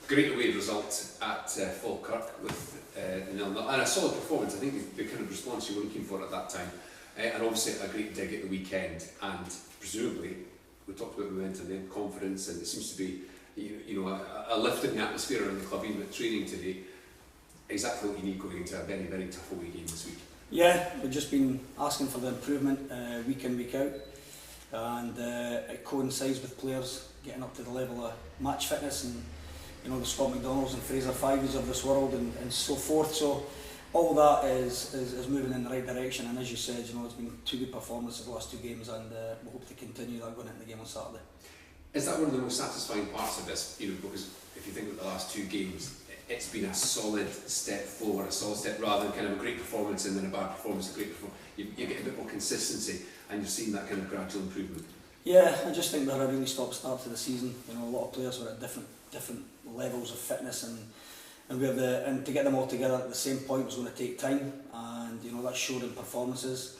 Great away result at Falkirk with the 0-0, and a solid performance. I think the kind of response you were looking for at that time, and obviously a great dig at the weekend. And presumably, we talked about momentum, and confidence, and it seems to be a lift in the atmosphere around the club, even at training today. Exactly what you need going into a very, very tough away game this week. Yeah, we've just been asking for the improvement week in, week out, and it coincides with players getting up to the level of match fitness, and the Scott McDonalds and Fraser Fives of this world, and so forth. So all that is moving in the right direction, and as you said, it's been 2 good performances the last 2 games, and we hope to continue that going into the game on Saturday. Is that one of the most satisfying parts of this? Because if you think of the last 2 games, it's been a solid step forward, a solid step, rather than kind of a great performance and then a bad performance, a great performance. You get a bit more consistency, and you're seeing that kind of gradual improvement. Yeah, I just think we had a really stop-start to the season. A lot of players were at different levels of fitness, and to get them all together at the same point was going to take time, and that showed in performances.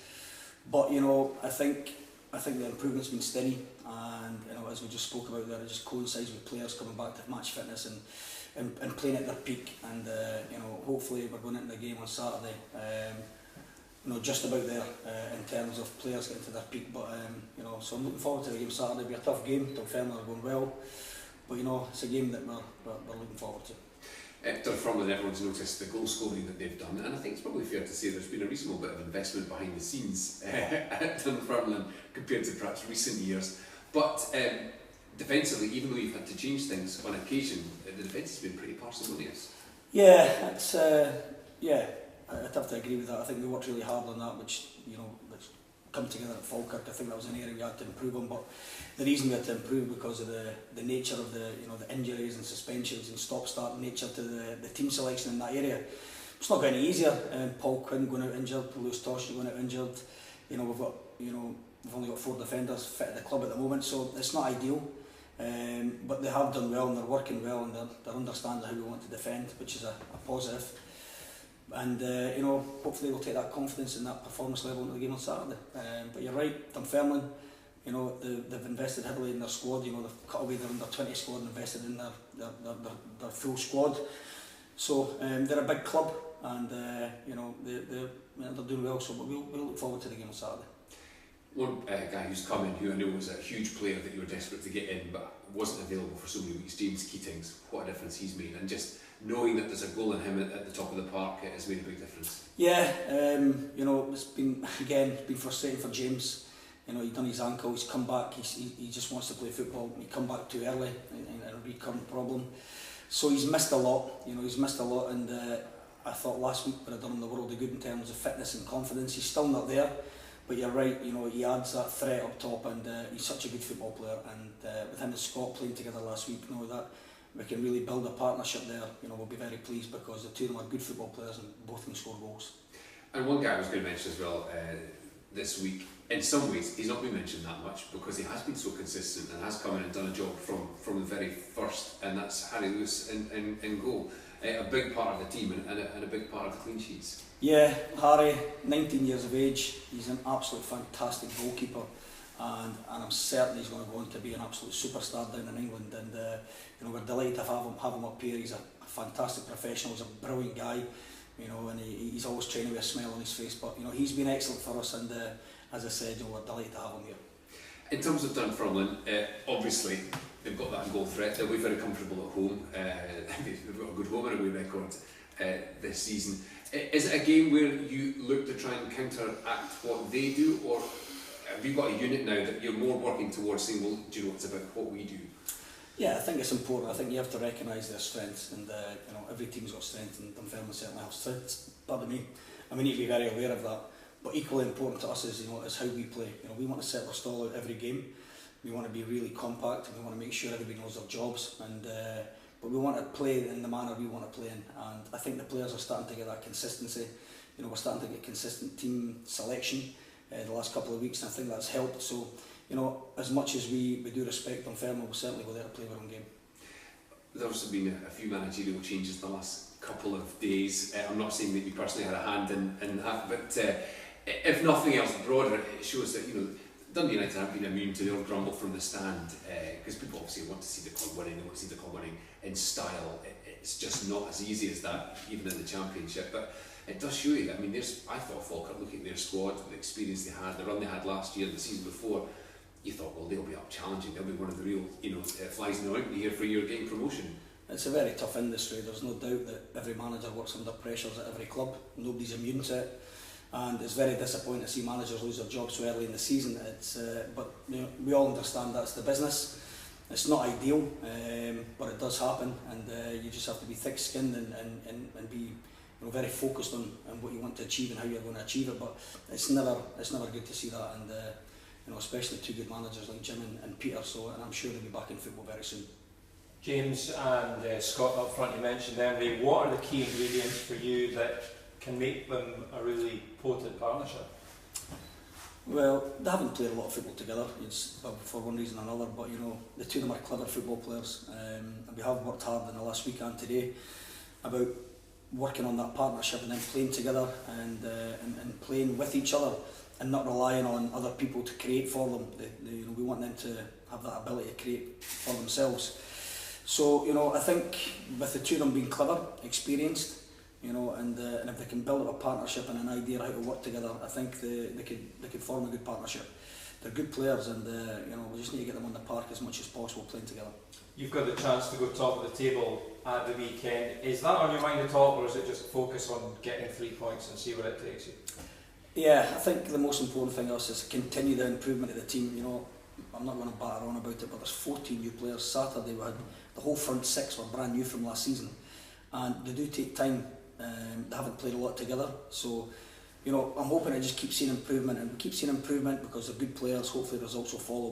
But I think the improvement's been steady, and as we just spoke about there, it just coincides with players coming back to match fitness and playing at their peak, and hopefully we're going into the game on Saturday just about there in terms of players getting to their peak. But so I'm looking forward to the game Saturday. It'll be a tough game. Dunfermline are going well, but it's a game that we're looking forward to. Dunfermline, everyone's noticed the goal scoring that they've done, and I think it's probably fair to say there's been a reasonable bit of investment behind the scenes at Dunfermline compared to perhaps recent years. But defensively, even though you've had to change things on occasion, the defence has been pretty parsimonious. Yeah, it's I'd have to agree with that. I think we worked really hard on that, which come together at Falkirk. I think that was an area we had to improve on, but the reason we had to improve because of the nature of the injuries and suspensions and stop-start nature to the team selection in that area. It's not getting any easier. Paul Quinn going out injured, Lewis Tosh going out injured. We've only got 4 defenders fit at the club at the moment, so it's not ideal. But they have done well, and they're working well, and they're understanding how we want to defend, which is a positive. And hopefully we'll take that confidence and that performance level into the game on Saturday. But you're right, Dunfermline, they've invested heavily in their squad. They've cut away their under-20 squad and invested in their full squad. So they're a big club, and they're doing well. So we'll look forward to the game on Saturday. One guy who's come in, who I know was a huge player that you were desperate to get in, but wasn't available for so many weeks, James Keatings. What a difference he's made, and just knowing that there's a goal in him at the top of the park has made a big difference. Yeah, it's been frustrating for James. He's done his ankle, he's come back, he just wants to play football. He come back too early, and a recurrent problem. So he's missed a lot. And I thought last week would have done him the world of good in terms of fitness and confidence. He's still not there. But you're right, he adds that threat up top, and he's such a good football player. And with him and Scott playing together last week, that we can really build a partnership there. We'll be very pleased because the 2 of them are good football players and both can score goals. And one guy I was going to mention as well this week, in some ways he's not been mentioned that much because he has been so consistent and has come in and done a job from the very first, and that's Harry Lewis in goal. A big part of the team and a big part of the clean sheets. Yeah, Harry, 19 years of age, he's an absolute fantastic goalkeeper, and I'm certain he's going to go on to be an absolute superstar down in England. And we're delighted to have him up here. He's a fantastic professional, he's a brilliant guy, and he's always training with a smile on his face. But he's been excellent for us, and as I said, we're delighted to have him here. In terms of Dunfermline, obviously they've got that goal threat. They'll be very comfortable at home. They've got a good home and away record this season. Is it a game where you look to try and counteract what they do, or have you got a unit now that you're more working towards saying, well, do you know, it's about what we do? Yeah, I think it's important. I think you have to recognise their strengths, and every team's got strengths, and Dunfermline certainly have strengths. Pardon me. And we need to be very aware of that. But equally important to us is how we play. We want to set our stall out every game. We want to be really compact, and we want to make sure everybody knows their jobs. But we want to play in the manner we want to play in. And I think the players are starting to get that consistency. We're starting to get consistent team selection the last couple of weeks, and I think that's helped. So, as much as we do respect Dunfermline, we'll certainly go there to play our own game. There's also been a few managerial changes in the last couple of days. I'm not saying that you personally had a hand in that, but if nothing else broader, it shows that Dundee United haven't been immune to the old grumble from the stand, because people obviously want to see the club winning, they want to see the club winning in style. It's just not as easy as that, even in the Championship. But it does show you that, I mean, I thought Falkirk, looking at their squad, the experience they had, the run they had last year, the season before, you thought, well, they'll be up challenging, they'll be one of the real, flies in the ointment here for your getting promotion. It's a very tough industry. There's no doubt that every manager works under pressures at every club. Nobody's immune to it, and it's very disappointing to see managers lose their jobs so early in the season. But we all understand that's the business. It's not ideal, but it does happen, and you just have to be thick-skinned and be very focused on what you want to achieve and how you're going to achieve it. But it's never good to see that, and especially two good managers like Jim and Peter. And I'm sure they'll be back in football very soon. James and Scott up front, you mentioned them. What are the key ingredients for you that can make them a really potent partnership? Well, they haven't played a lot of football together, for one reason or another, but the two of them are clever football players, and we have worked hard in the last week and today about working on that partnership and then playing together and playing with each other and not relying on other people to create for them. We want them to have that ability to create for themselves. So, I think with the two of them being clever, experienced, and if they can build up a partnership and an idea how to work together, I think they could form a good partnership. They're good players, and we just need to get them on the park as much as possible playing together. You've got the chance to go top of the table at the weekend. Is that on your mind at all, or is it just focus on getting 3 points and see where it takes you? Yeah, I think the most important thing is to continue the improvement of the team. I'm not going to batter on about it, but there's 14 new players. Saturday we had the whole front six were brand new from last season, and they do take time. They haven't played a lot together, so I'm hoping to just keep seeing improvement, and we keep seeing improvement because they're good players. Hopefully results will follow,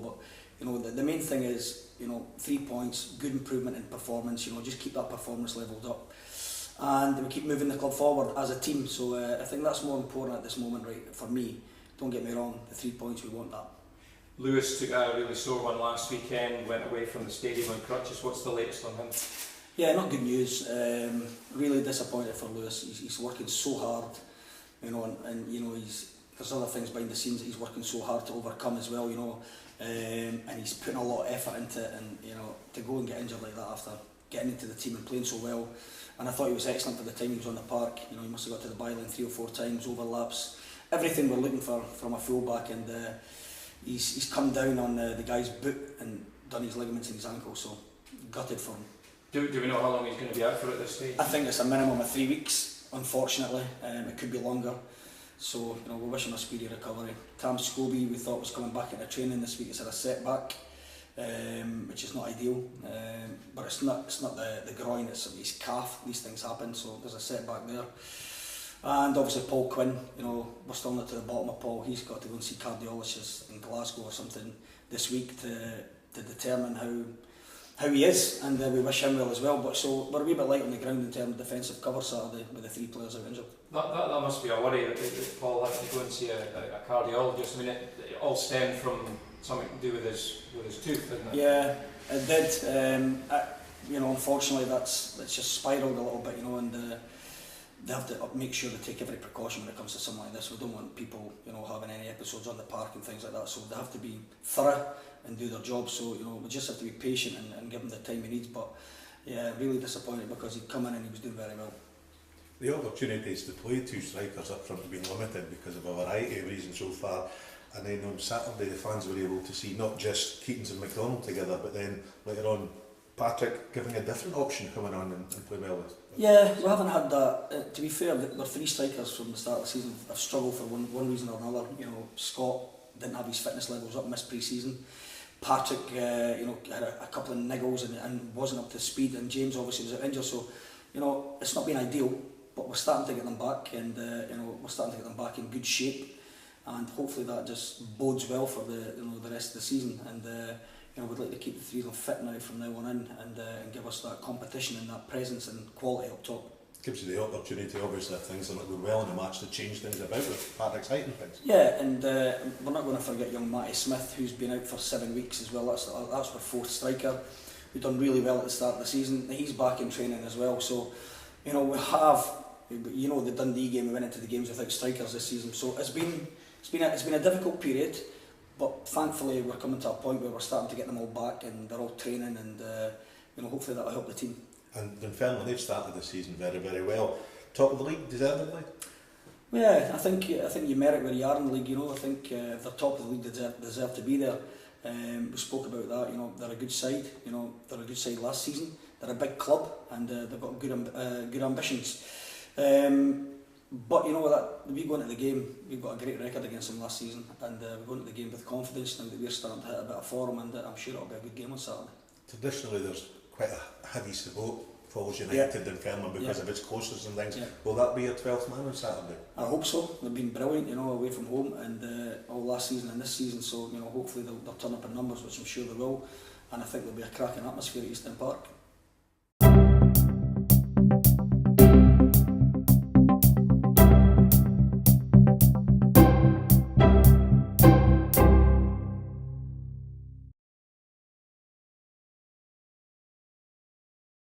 but the main thing is 3 points, good improvement in performance. Just keep that performance levelled up, and we keep moving the club forward as a team. So I think that's more important at this moment, right? For me, don't get me wrong, the 3 points, we want that. Lewis took a really sore one last weekend, went away from the stadium on crutches. What's the latest on him? Yeah, not good news. Really disappointed for Lewis. He's working so hard, and there's other things behind the scenes that he's working so hard to overcome as well, and he's putting a lot of effort into it, and to go and get injured like that after getting into the team and playing so well. And I thought he was excellent for the time he was on the park. He must have got to the byline 3 or 4 times, overlaps, everything we're looking for from a fullback, and he's come down on the guy's boot and done his ligaments in his ankle, so gutted for him. Do we know how long he's going to be out for at this stage? I think it's a minimum of 3 weeks, unfortunately. It could be longer. So, we wish him a speedy recovery. Tam Scobie, we thought was coming back into training this week. He's had a setback, which is not ideal. But it's not the groin, it's his calf. These things happen, so there's a setback there. And obviously Paul Quinn, we're still not to the bottom of Paul. He's got to go and see cardiologists in Glasgow or something this week to determine how he is, and we wish him well as well. But so we're a wee bit light on the ground in terms of defensive cover Saturday with the 3 players out injured. That must be a worry that Paul had to go and see a cardiologist. I mean, it all stemmed from something to do with his tooth, didn't it? Yeah, it did. Unfortunately, it's just spiralled a little bit, and they have to make sure they take every precaution when it comes to something like this. We don't want people, having any episodes on the park and things like that. So they have to be thorough and do their job. So we just have to be patient and give him the time he needs. But yeah, really disappointed because he'd come in and he was doing very well. The opportunities to play 2 strikers up front have been limited because of a variety of reasons so far. And then on Saturday, the fans were able to see not just Keatons and McDonald together, but then later on, Patrick giving a different option coming on and playing well with. Yeah, we haven't had that. To be fair, our 3 strikers from the start of the season have struggled for one reason or another. Scott didn't have his fitness levels up, missed pre-season. Patrick, had a couple of niggles and wasn't up to speed, and James obviously was out injured. So, it's not been ideal, but we're starting to get them back, and we're starting to get them back in good shape, and hopefully that just bodes well for the rest of the season. And we'd like to keep the 3 of them fit now from now on in, and give us that competition and that presence and quality up top. Gives you the opportunity, obviously, if things are not going well in the match, to change things about with Patrick's height and things. Yeah, and we're not going to forget young Matty Smith, who's been out for 7 weeks as well. That's our 4th striker. We've done really well at the start of the season. He's back in training as well. So, we have, the Dundee game, we went into the games without strikers this season. So it's been a difficult period, but thankfully we're coming to a point where we're starting to get them all back and they're all training, and you know, hopefully that'll help the team. And Dunfermline, they've started the season very, very well. Top of the league, deservedly? Yeah, I think you merit where you are in the league. You know, I think if they're top of the league, they deserve to be there. We spoke about that. You know, they're a good side. You know, they're a good side last season. They're a big club, and they've got good ambitions. But you know that we go into the game, we've got a great record against them last season, and we go into the game with confidence now that we're starting to hit a bit of form, and I'm sure it'll be a good game on Saturday. Traditionally, there's quite a heavy support Falls United in Dunfermline because of its closeness and things. Will that be your 12th man on Saturday? I hope so. They've been brilliant, you know, away from home, and all last season and this season. So you know, hopefully they'll turn up in numbers, which I'm sure they will. And I think there'll be a cracking atmosphere at Eastern Park.